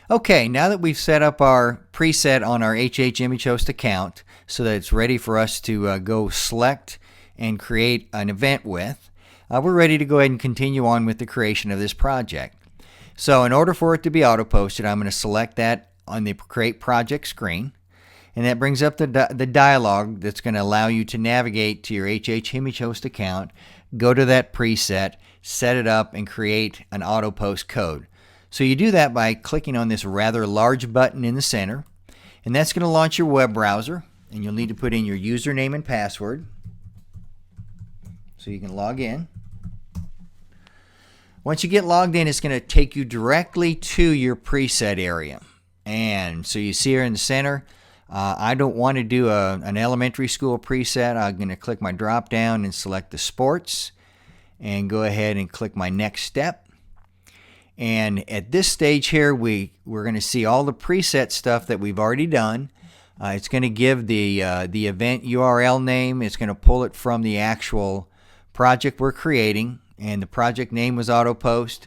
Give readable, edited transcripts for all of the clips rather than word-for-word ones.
Okay, now that we've set up our preset on our HHImageHost account so that it's ready for us to go select and create an event with, we're ready to go ahead and continue on with the creation of this project. So in order for it to be auto-posted, I'm going to select that on the Create Project screen. And that brings up the dialog that's going to allow you to navigate to your HHImageHost account, go to that preset, set it up, and create an auto-post code. So you do that by clicking on this rather large button in the center, and that's going to launch your web browser, and you'll need to put in your username and password so you can log in. Once you get logged in, it's going to take you directly to your preset area. And so you see here in the center, I don't want to do an elementary school preset. I'm going to click my drop down and select the sports and go ahead and click my next step. And at this stage here, we're going to see all the preset stuff that we've already done. It's going to give the event URL name. It's going to pull it from the actual project we're creating, and the project name was AutoPost.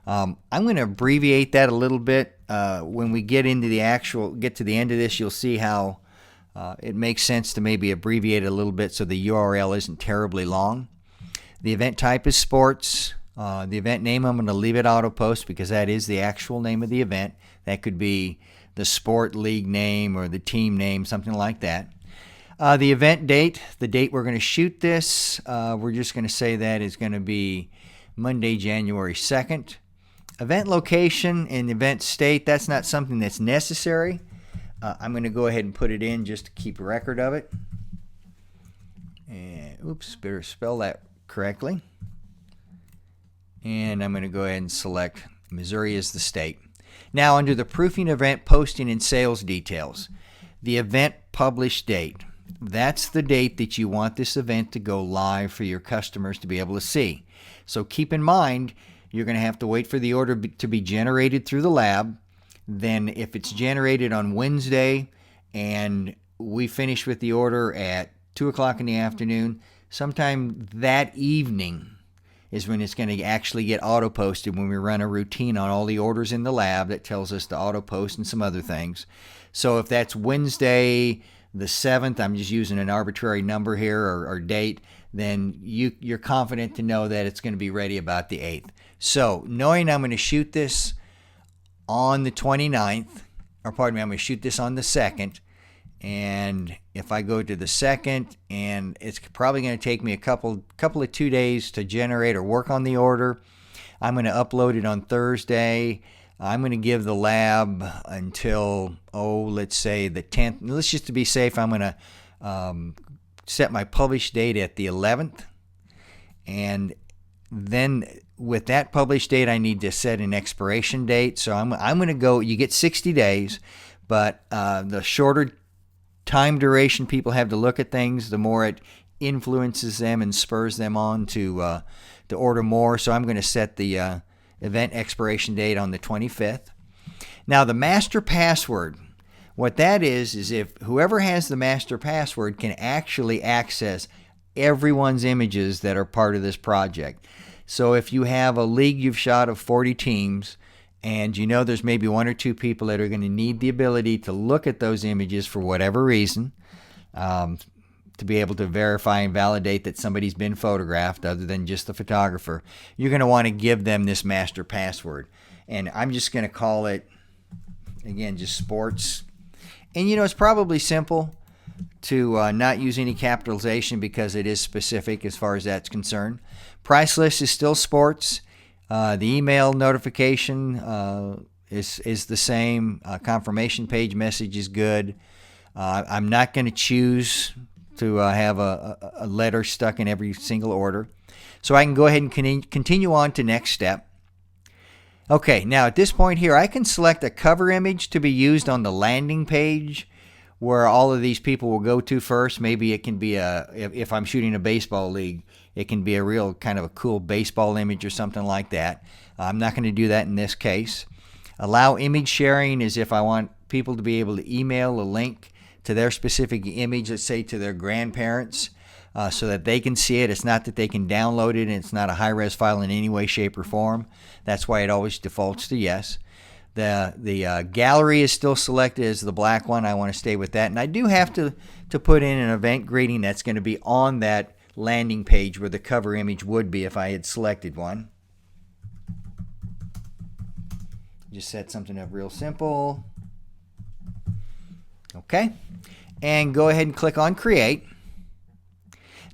I'm going to abbreviate that a little bit. When we get to the end of this, you'll see how it makes sense to maybe abbreviate it a little bit so the URL isn't terribly long. The event type is sports. The event name, I'm going to leave it AutoPost because that is the actual name of the event. That could be the sport league name or the team name, something like that. The event date, the date we're going to shoot this, we're just going to say that is going to be Monday, January 2nd. Event location and event state, that's not something that's necessary. I'm going to go ahead and put it in just to keep a record of it. And, oops, better spell that correctly. And I'm going to go ahead and select Missouri as the state. Now under the proofing, event posting, and sales details, the event published date. That's the date that you want this event to go live for your customers to be able to see. So keep in mind, you're going to have to wait for the order to be generated through the lab. Then if it's generated on Wednesday and we finish with the order at 2 o'clock in the afternoon, sometime that evening is when it's going to actually get auto-posted when we run a routine on all the orders in the lab that tells us to auto-post and some other things. So if that's Wednesday the 7th, I'm just using an arbitrary number here or date, then you're confident to know that it's going to be ready about the 8th. So knowing I'm going to shoot this on the 29th, or pardon me, I'm going to shoot this on the 2nd, and if I go to the 2nd, and it's probably going to take me a couple of 2 days to generate or work on the order. I'm going to upload it on Thursday. I'm going to give the lab until, let's say the 10th. Let's just to be safe, I'm going to set my publish date at the 11th. And then with that publish date, I need to set an expiration date. So I'm going to go, you get 60 days, but the shorter time duration people have to look at things, the more it influences them and spurs them on to order more. So I'm going to set the event expiration date on the 25th. Now the master password, what that is if whoever has the master password can actually access everyone's images that are part of this project. So if you have a league you've shot of 40 teams, and you know there's maybe 1 or 2 people that are going to need the ability to look at those images for whatever reason, to be able to verify and validate that somebody's been photographed other than just the photographer, you're going to want to give them this master password. And I'm just going to call it, again, just sports. And it's probably simple to not use any capitalization because it is specific as far as that's concerned. Price list is still sports. The email notification is the same. Confirmation page message is good. I'm not going to choose to have a letter stuck in every single order. So I can go ahead and continue on to next step. Okay, now at this point here, I can select a cover image to be used on the landing page where all of these people will go to first. Maybe it can be if I'm shooting a baseball league, it can be a real kind of a cool baseball image or something like that. I'm not going to do that in this case. Allow image sharing is if I want people to be able to email a link to their specific image, let's say to their grandparents, so that they can see it. It's not that they can download it, and it's not a high-res file in any way, shape, or form. That's why it always defaults to yes. The gallery is still selected as the black one. I want to stay with that. And I do have to put in an event greeting that's going to be on that landing page where the cover image would be if I had selected one. Just set something up real simple. Okay. And go ahead and click on Create.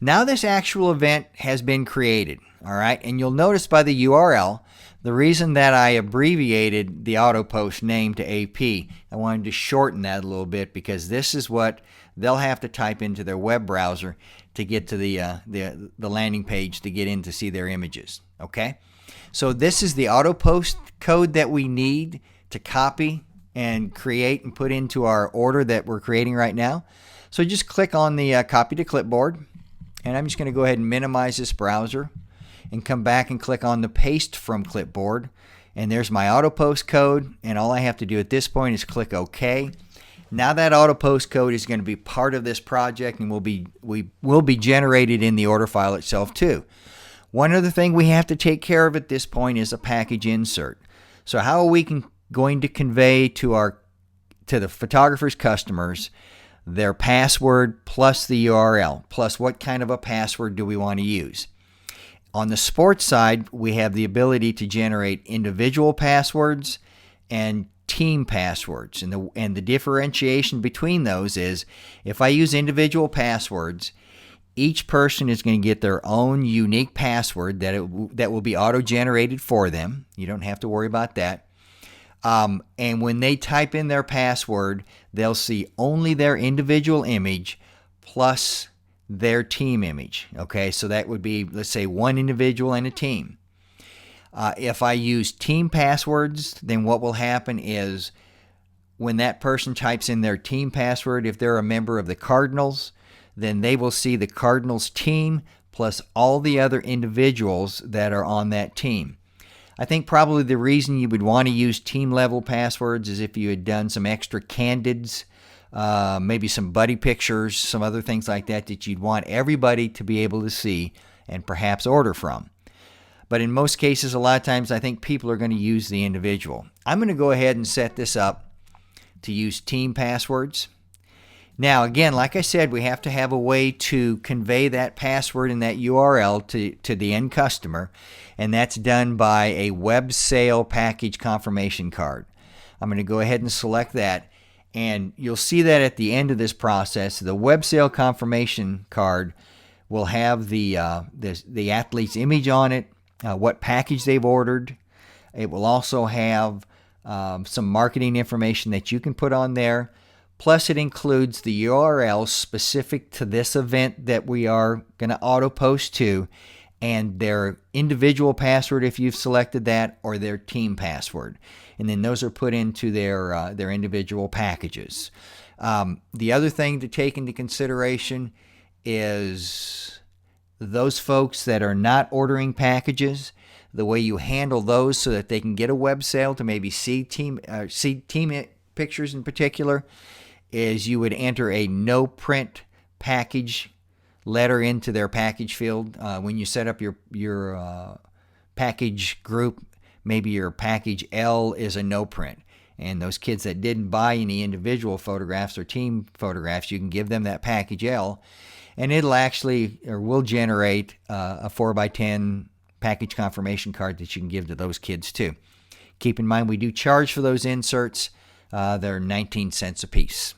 Now this actual event has been created. All right. And you'll notice by the URL, the reason that I abbreviated the auto post name to AP, I wanted to shorten that a little bit because this is what they'll have to type into their web browser to get to the landing page to get in to see their images. Okay, so this is the auto post code that we need to copy and create and put into our order that we're creating right now. So just click on the copy to clipboard, and I'm just going to go ahead and minimize this browser and come back and click on the paste from clipboard, and there's my auto post code, and all I have to do at this point is click OK. Now that auto post code is going to be part of this project and will be generated in the order file itself too. One other thing we have to take care of at this point is a package insert. So how are we going to convey to the photographer's customers their password plus the URL, plus what kind of a password do we want to use? On the sports side, we have the ability to generate individual passwords and team passwords. And the differentiation between those is if I use individual passwords, each person is going to get their own unique password that will be auto-generated for them. You don't have to worry about that. And when they type in their password, they'll see only their individual image plus their team image. Okay, so that would be, let's say, one individual and a team. If I use team passwords, then what will happen is when that person types in their team password, if they're a member of the Cardinals, then they will see the Cardinals team plus all the other individuals that are on that team. I think probably the reason you would want to use team level passwords is if you had done some extra candids, maybe some buddy pictures, some other things like that you'd want everybody to be able to see and perhaps order from. But in most cases, a lot of times, I think people are going to use the individual. I'm going to go ahead and set this up to use team passwords. Now, again, like I said, we have to have a way to convey that password and that URL to the end customer, and that's done by a web sale package confirmation card. I'm going to go ahead and select that, and you'll see that at the end of this process, the web sale confirmation card will have the athlete's image on it, what package they've ordered. It will also have some marketing information that you can put on there. Plus, it includes the URL specific to this event that we are going to auto post to, and their individual password if you've selected that, or their team password. And then those are put into their individual packages. The other thing to take into consideration is those folks that are not ordering packages, the way you handle those so that they can get a web sale to maybe see team pictures in particular, is you would enter a no print package letter into their package field. When you set up your package group, maybe your package L is a no print. And those kids that didn't buy any individual photographs or team photographs, you can give them that package L, and it'll actually, or will generate a 4x10 package confirmation card that you can give to those kids too. Keep in mind, we do charge for those inserts. They're 19 cents a piece.